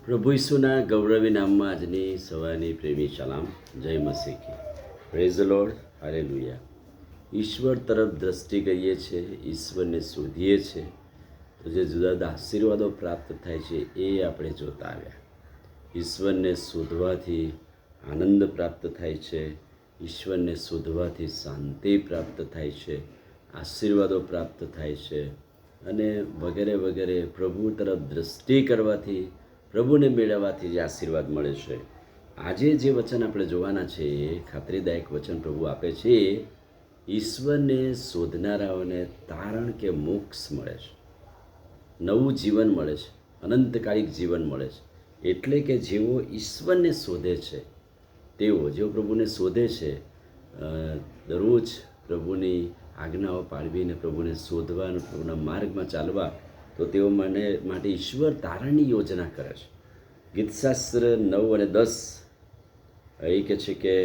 પ્રભુ ઈસુના ગૌરવી નામમાં આજની સવારની પ્રેમી સલામ. જય મસીહ કી. Praise the Lord. હાલેલુયા. ઈશ્વર તરફ દ્રષ્ટિ કરીએ છીએ, ઈશ્વરને શોધીએ છીએ તો જે જુદા જુદા આશીર્વાદો પ્રાપ્ત થાય છે એ આપણે જોતા આવ્યા. ઈશ્વરને શોધવાથી આનંદ પ્રાપ્ત થાય છે, ઈશ્વરને શોધવાથી શાંતિ પ્રાપ્ત થાય છે, આશીર્વાદો પ્રાપ્ત થાય છે અને વગેરે વગેરે. પ્રભુ તરફ દ્રષ્ટિ કરવાથી, પ્રભુને મેળવવાથી જે આશીર્વાદ મળે છે. આજે જે વચન આપણે જોવાના છે એ ખાતરીદાયક વચન પ્રભુ આપે છે. ઈશ્વરને શોધનારાઓને તારણ કે મોક્ષ મળે છે, નવું જીવન મળે છે, અનંતકાલિક જીવન મળે છે. એટલે કે જેઓ ઈશ્વરને શોધે છે, જેઓ પ્રભુને શોધે છે, દરરોજ પ્રભુની આજ્ઞાઓ પાળવીને પ્રભુને શોધવા અને પ્રભુના માર્ગમાં ચાલવા, તો તેઓ માટે ઈશ્વર તારણની યોજના કરે છે. ગીતશાસ્ત્ર 9 અને 10 એ કહે છે કે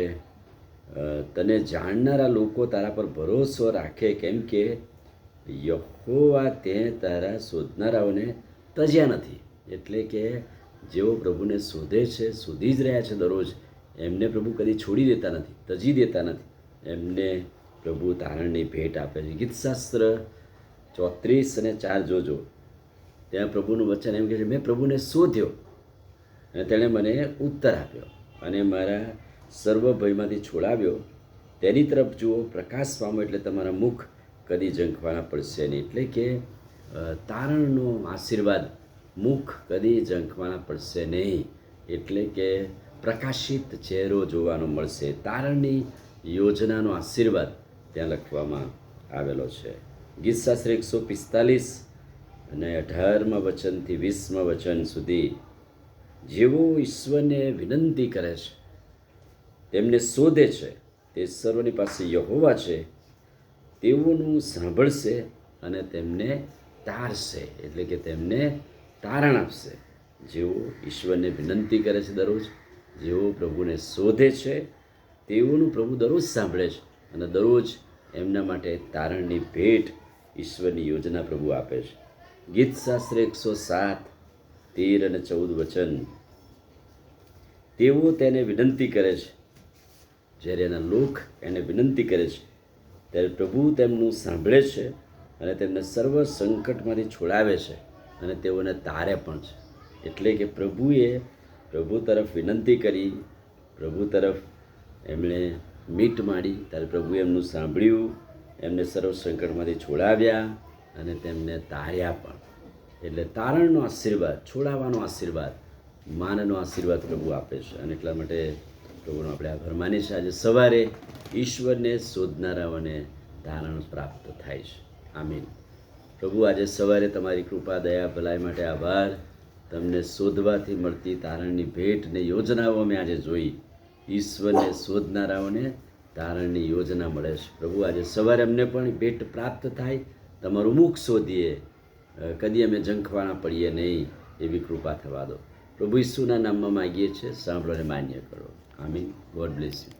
તને જાણનારા લોકો તારા પર ભરોસો રાખે, કેમ કે યહોવા તે તારા શોધનારાઓને તજ્યા નથી. એટલે કે જેઓ પ્રભુને શોધે છે, શોધી જ રહ્યા છે દરરોજ, એમને પ્રભુ કદી છોડી દેતા નથી, તજી દેતા નથી. એમને પ્રભુ તારણની ભેટ આપે છે. ગીતશાસ્ત્ર 34 અને 4 જોજો. ત્યાં પ્રભુનું વચન એમ કહે છે, મેં પ્રભુને શોધ્યો અને તેણે મને ઉત્તર આપ્યો અને મારા સર્વ ભયમાંથી છોડાવ્યો. તેની તરફ જુઓ, પ્રકાશ પામો, એટલે તમારા મુખ કદી ઝંખવાના પડશે નહીં. એટલે કે તારણનો આશીર્વાદ, મુખ કદી ઝંખવાના પડશે નહીં. એટલે કે પ્રકાશિત ચહેરો જોવાનો મળશે. તારણની યોજનાનો આશીર્વાદ ત્યાં લખવામાં આવેલો છે. ગીતશાસ્ત્ર 145 અને 18મા વચનથી 20મા વચન સુધી, જેઓ ઈશ્વરને વિનંતી કરે છે, તેમને શોધે છે, તે સર્વની પાસે યહોવા છે, તેઓનું સાંભળશે અને તેમને તારશે. એટલે કે તેમને તારણ આપશે. જેઓ ઈશ્વરને વિનંતી કરે છે દરરોજ, જેઓ પ્રભુને શોધે છે, તેઓનું પ્રભુ દરરોજ સાંભળે છે અને દરરોજ એમના માટે તારણની ભેટ, ઈશ્વરની યોજના પ્રભુ આપે છે. ગીતશાસ્ત્ર 107, 13 અને 14 વચન, તેઓ તેને વિનંતી કરે છે. જ્યારે એના લોક એને વિનંતી કરે છે ત્યારે પ્રભુ તેમનું સાંભળે છે અને તેમને સર્વ સંકટમાંથી છોડાવે છે અને તેઓને તારે પણ છે. એટલે કે પ્રભુ તરફ વિનંતી કરી, પ્રભુ તરફ એમણે મીટ માંડી, ત્યારે પ્રભુએ એમનું સાંભળ્યું, એમને સર્વ સંકટમાંથી છોડાવ્યા અને તેમને તાર્યા પણ. એટલે તારણનો આશીર્વાદ, છોડાવવાનો આશીર્વાદ, માનનો આશીર્વાદ પ્રભુ આપે છે. અને એટલા માટે પ્રભુનો આપણે આભાર માનીએ છીએ. આજે સવારે ઈશ્વરને શોધનારાઓને તારણ પ્રાપ્ત થાય છે. આમીન. પ્રભુ આજે સવારે તમારી કૃપા, દયા, ભલાઈ માટે આભાર. તમને શોધવાથી મળતી તારણની ભેટ ને યોજનાઓ અમે આજે જોઈ. ઈશ્વરને શોધનારાઓને તારણની યોજના મળે છે. પ્રભુ આજે સવારે અમને પણ ભેટ પ્રાપ્ત થાય, તમારું મુખ શોધીએ, કદી અમે ઝંખવાના પડીએ નહીં, એવી કૃપા થવા દો. પ્રભુ ઈસુના નામમાં માગીએ છીએ, સાંભળો અને માન્ય કરો. આમીન. God bless you.